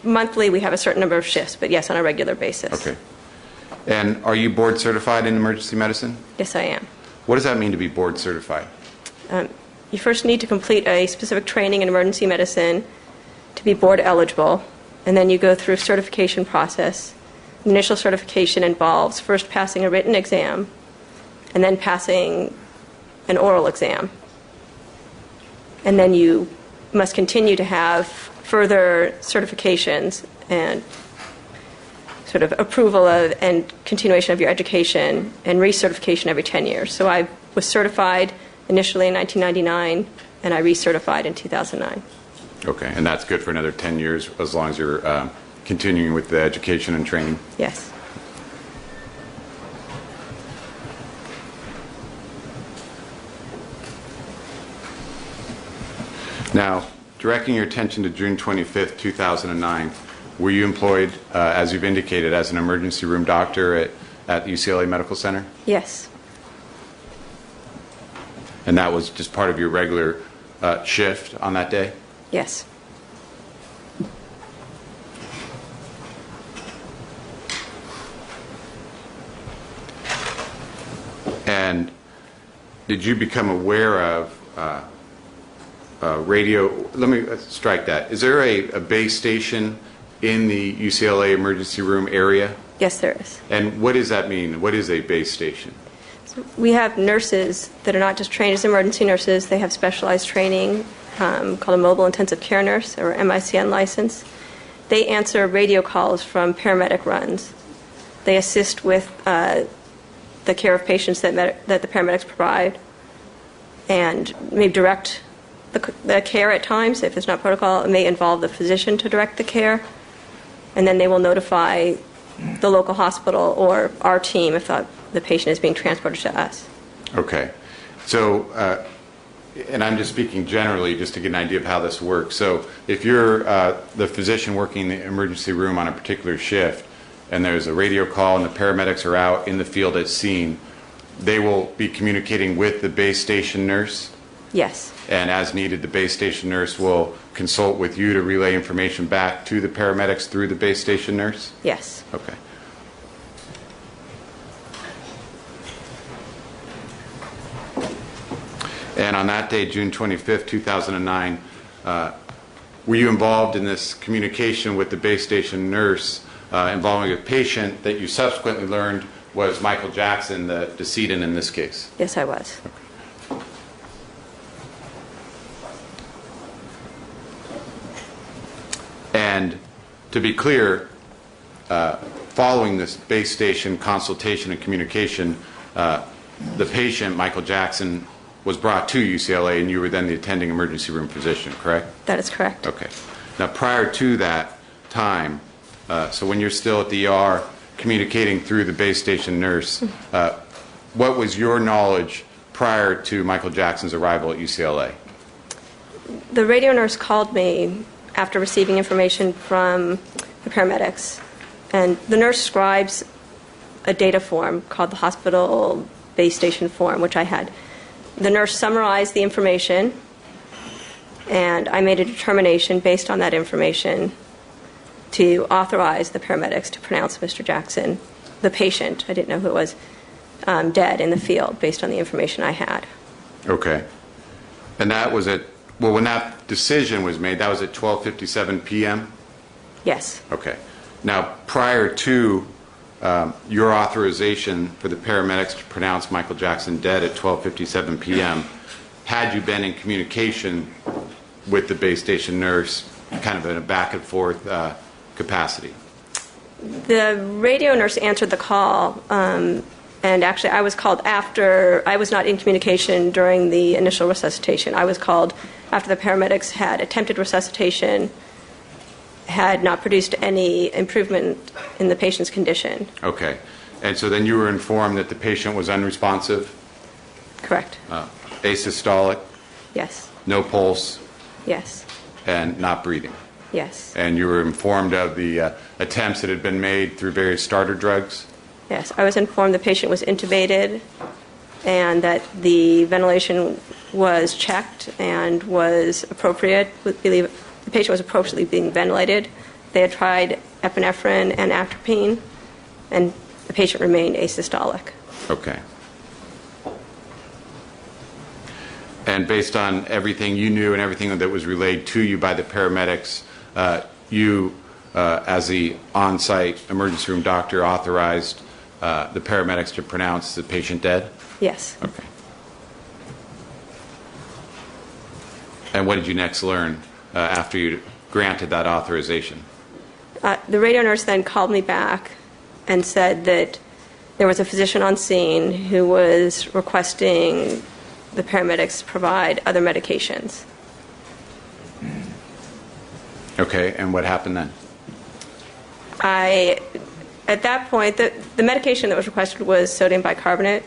Monthly, we have a certain number of shifts, but yes, on a regular basis. Okay. And are you board certified in emergency medicine? Yes, I am. What does that mean to be board certified? You first need to complete a specific training in emergency medicine to be board eligible, and then you go through a certification process. Initial certification involves first passing a written exam and then passing an oral exam. And then you must continue to have further certifications and sort of approval of and continuation of your education and recertification every 10 years. So I was certified initially in 1999, and I recertified in 2009. Okay, and that's good for another 10 years as long as you're continuing with the education and training? Yes. Now, directing your attention to June 25th, 2009, were you employed, as you've indicated, as an emergency room doctor at UCLA Medical Center? Yes. And that was just part of your regular shift on that day? Yes. And did you become aware of radio? Let me strike that. Is there a base station in the UCLA emergency room area? Yes, there is. And what does that mean? What is a base station? So we have nurses that are not just trained as emergency nurses. They have specialized training called a mobile intensive care nurse, or MICN license. They answer radio calls from paramedic runs. They assist with the care of patients that the paramedics provide, and may direct the care at times. If it's not protocol, it may involve the physician to direct the care, and then they will notify the local hospital or our team if the patient is being transported to us. Okay. So, and I'm just speaking generally just to get an idea of how this works. So if you're the physician working in the emergency room on a particular shift, and there's a radio call and the paramedics are out in the field at scene, they will be communicating with the base station nurse? Yes. And as needed, the base station nurse will consult with you to relay information back to the paramedics through the base station nurse? Yes. Okay. And on that day, June 25th, 2009, were you involved in this communication with the base station nurse involving a patient that you subsequently learned was Michael Jackson, the decedent in this case? Yes, I was. Okay. And to be clear, following this base station consultation and communication, the patient, Michael Jackson, was brought to UCLA, and you were then the attending emergency room physician, correct? That is correct. Okay. Now, prior to that time, so when you're still at the ER communicating through the base station nurse, what was your knowledge prior to Michael Jackson's arrival at UCLA? The radio nurse called me after receiving information from the paramedics, and the nurse scribes a data form called the hospital base station form, which I had. The nurse summarized the information, and I made a determination based on that information to authorize the paramedics to pronounce Mr. Jackson, the patient, I didn't know who it was, dead in the field based on the information I had. Okay. And that was at, well, when that decision was made, that was at 12:57 p.m.? Yes. Okay. Now, prior to your authorization for the paramedics to pronounce Michael Jackson dead at 12:57 p.m., had you been in communication with the base station nurse, kind of in a back and forth capacity? The radio nurse answered the call, and actually I was called after. I was not in communication during the initial resuscitation. I was called after the paramedics had attempted resuscitation, had not produced any improvement in the patient's condition. Okay. And so then you were informed that the patient was unresponsive? Correct. Asystolic? Yes. No pulse? Yes. And not breathing? Yes. And you were informed of the attempts that had been made through various starter drugs? Yes. I was informed the patient was intubated and that the ventilation was checked and was appropriate, believe the patient was appropriately being ventilated. They had tried epinephrine and atropine, and the patient remained asystolic. Okay. And based on everything you knew and everything that was relayed to you by the paramedics, you, as the on-site emergency room doctor, authorized the paramedics to pronounce the patient dead? Yes. Okay. And what did you next learn after you granted that authorization? The radio nurse then called me back and said that there was a physician on scene who was requesting the paramedics provide other medications. Okay, and what happened then? At that point, the medication that was requested was sodium bicarbonate.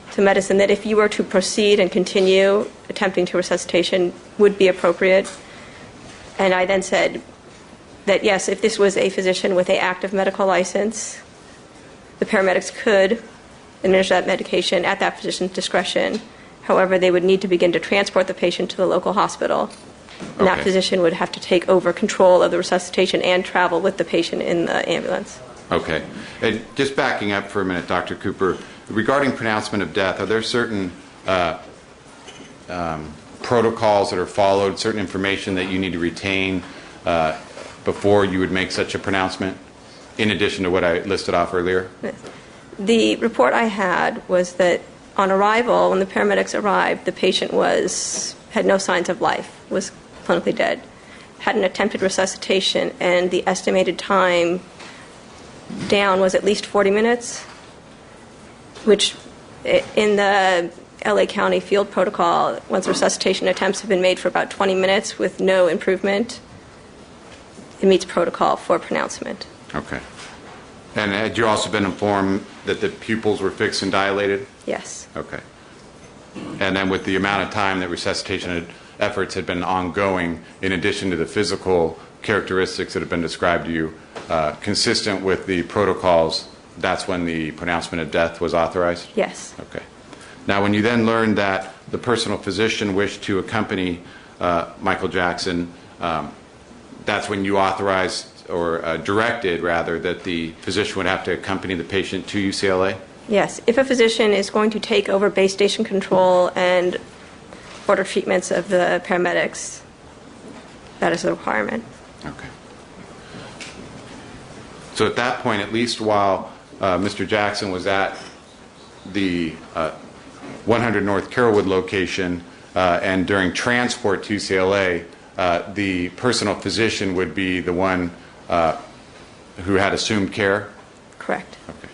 It's a medicine that if you were to proceed and continue attempting to resuscitation would be appropriate. And I then said that yes, if this was a physician with an active medical license, the paramedics could administer that medication at that physician's discretion. However, they would need to begin to transport the patient to the local hospital. And that Okay. physician would have to take over control of the resuscitation and travel with the patient in the ambulance. Okay. And just backing up for a minute, Dr. Cooper, regarding pronouncement of death, are there certain protocols that are followed, certain information that you need to retain before you would make such a pronouncement, in addition to what I listed off earlier? The report I had was that on arrival, when the paramedics arrived, the patient had no signs of life, was clinically dead, had an attempted resuscitation, and the estimated time down was at least 40 minutes, which in the LA County field protocol, once resuscitation attempts have been made for about 20 minutes with no improvement, it meets protocol for pronouncement. Okay. And had you also been informed that the pupils were fixed and dilated? Yes. Okay. And then with the amount of time that resuscitation efforts had been ongoing, in addition to the physical characteristics that have been described to you, consistent with the protocols, that's when the pronouncement of death was authorized? Yes. Okay. Now, when you then learned that the personal physician wished to accompany Michael Jackson, that's when you authorized or directed, rather, that the physician would have to accompany the patient to UCLA? Yes. If a physician is going to take over base station control and order treatments of the paramedics, that is a requirement. Okay. So at that point, at least while Mr. Jackson was at the 100 North Carrollwood location and during transport to UCLA, the personal physician would be the one who had assumed care? Correct. Okay.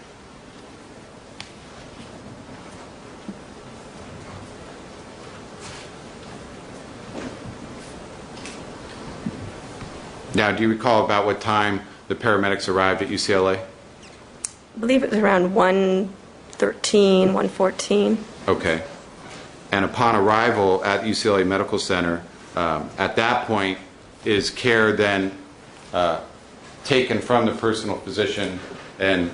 Now, do you recall about what time the paramedics arrived at UCLA? I believe it was around 1:13, 1:14. Okay. And upon arrival at UCLA Medical Center, at that point, is care then taken from the personal physician and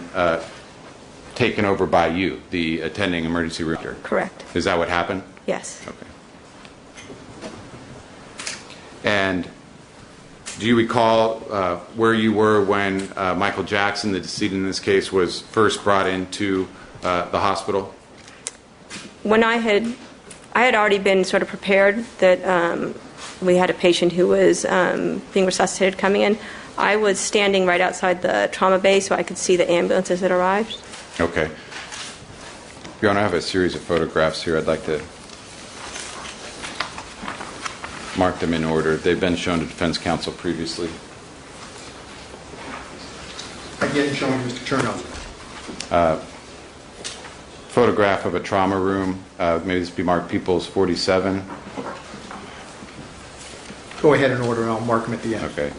taken over by you, the attending emergency room doctor? Correct. Is that what happened? Yes. Okay. And do you recall where you were when Michael Jackson, the decedent in this case, was first brought into the hospital? When I had already been sort of prepared that we had a patient who was being resuscitated coming in. I was standing right outside the trauma bay so I could see the ambulances that arrived. Okay. Your Honor, I have a series of photographs here. I'd like to mark them in order. They've been shown to defense counsel previously. Again, showing Mr. Chernow. Photograph of a trauma room. Maybe this be marked People's 47. Go ahead and order, and I'll mark them at the end. Okay.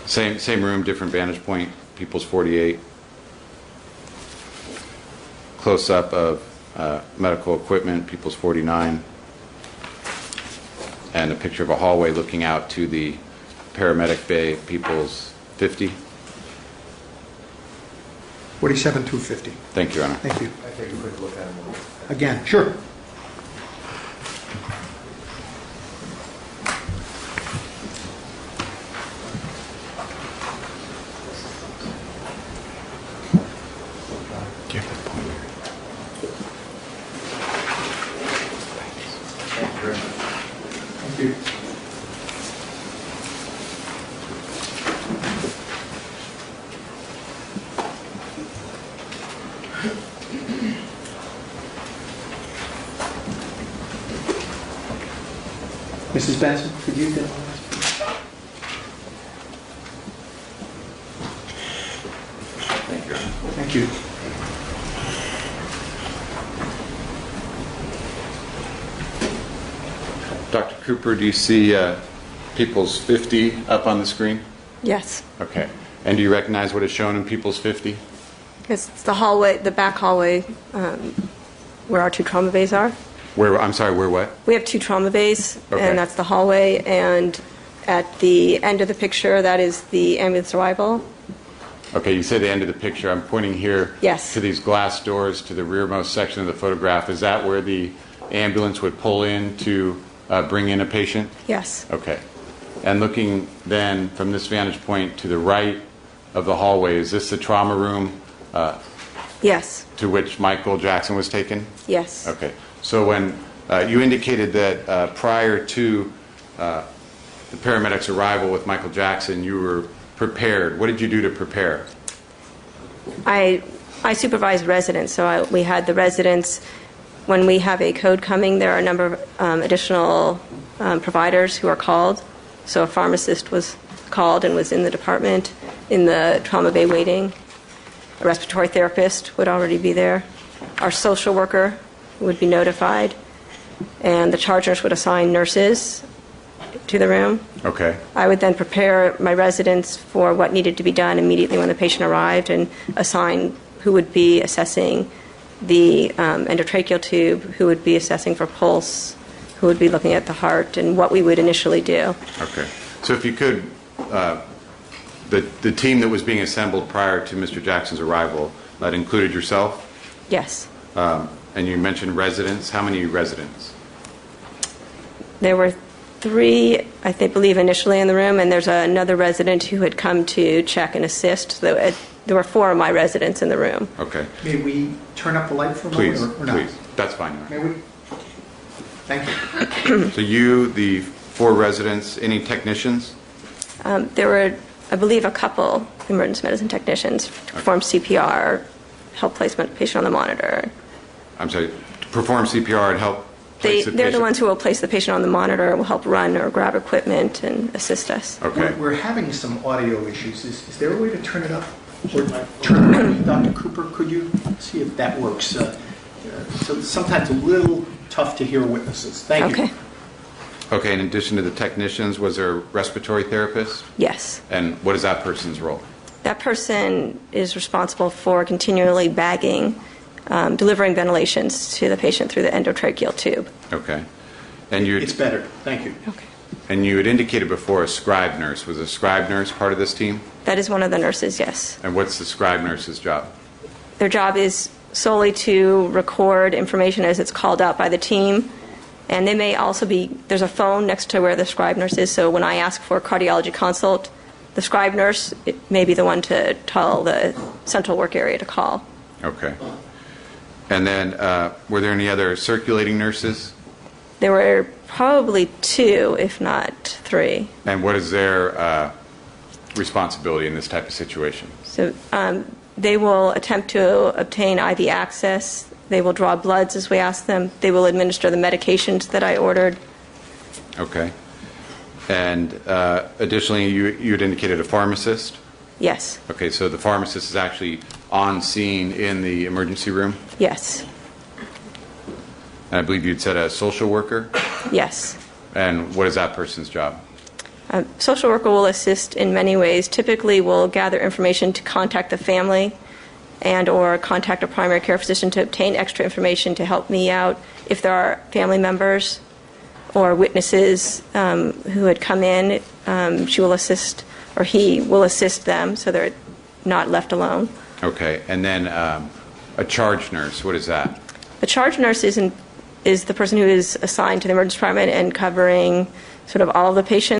Same room, different vantage point. People's 48. Close-up of medical equipment. People's 49. And a picture of a hallway looking out to the paramedic bay. People's 50. 47-250. Thank you, Your Honor. Thank you. I take a quick look at them. Again, sure. Ms. Benson, could you get Thank you. Thank you. Dr. Cooper, do you see People's 50 up on the screen? Yes. Okay. And do you recognize what is shown in People's 50? It's the hallway, the back hallway, where our two trauma bays are. Where, I'm sorry, where what? We have two trauma bays, Okay. and that's the hallway, and at the end of the picture, that is the ambulance arrival. Okay, you say the end of the picture. I'm pointing here Yes. to these glass doors to the rearmost section of the photograph. Is that where the ambulance would pull in to bring in a patient? Yes. Okay. And looking then from this vantage point to the right of the hallway, is this the trauma room Yes. to which Michael Jackson was taken? Yes. Okay. So when you indicated that prior to the paramedics' arrival with Michael Jackson, you were prepared. What did you do to prepare? I supervise residents, so we had the residents. When we have a code coming, there are a number of additional providers who are called. So a pharmacist was called and was in the department, in the trauma bay waiting. A respiratory therapist would already be there. Our social worker would be notified. And the charge nurse would assign nurses to the room. Okay. I would then prepare my residents for what needed to be done immediately when the patient arrived and assign who would be assessing the endotracheal tube, who would be assessing for pulse, who would be looking at the heart, and what we would initially do. Okay. So if you could, the team that was being assembled prior to Mr. Jackson's arrival, that included yourself? Yes. And you mentioned residents. How many residents? There were 3, I believe, initially in the room, and there's another resident who had come to check and assist. So there were 4 of my residents in the room. Okay. May we turn up the light for a Please, moment or not? please. That's fine. May we? Thank you. So you, the 4 residents, any technicians? There were, I believe, a couple emergency medicine technicians to perform CPR, help place patient on the monitor. I'm sorry, to perform CPR and help place the patient? They're the ones who will place the patient on the monitor, will help run or grab equipment and assist us. Okay. We're having some audio issues. Is there a way to turn it up? Or turn it on? Dr. Cooper, could you see if that works? So sometimes a little tough to hear witnesses. Thank you. Okay. Okay, in addition to the technicians, was there a respiratory therapist? Yes. And what is that person's role? That person is responsible for continually bagging, delivering ventilations to the patient through the endotracheal tube. Okay. And you It's better. Thank you. Okay. and you had indicated before a scribe nurse. Was a scribe nurse part of this team? That is one of the nurses, yes. And what's the scribe nurse's job? Their job is solely to record information as it's called out by the team. And they may also be, there's a phone next to where the scribe nurse is, so when I ask for a cardiology consult, the scribe nurse may be the one to tell the central work area to call. Okay. And then were there any other circulating nurses? There were probably 2, if not 3. And what is their responsibility in this type of situation? So they will attempt to obtain IV access. They will draw bloods as we ask them. They will administer the medications that I ordered. Okay. And additionally, you had indicated a pharmacist? Yes. Okay, so the pharmacist is actually on scene in the emergency room? Yes. And I believe you'd said a social worker? Yes. And what is that person's job? Social worker will assist in many ways. Typically, will gather information to contact the family and or contact a primary care physician to obtain extra information to help me out if there are family members or witnesses who had come in. She will assist, or he will assist them so they're not left alone. Okay, and then a charge nurse, what is that? The charge nurse is the person who is assigned to the emergency department and covering sort of all of the patients.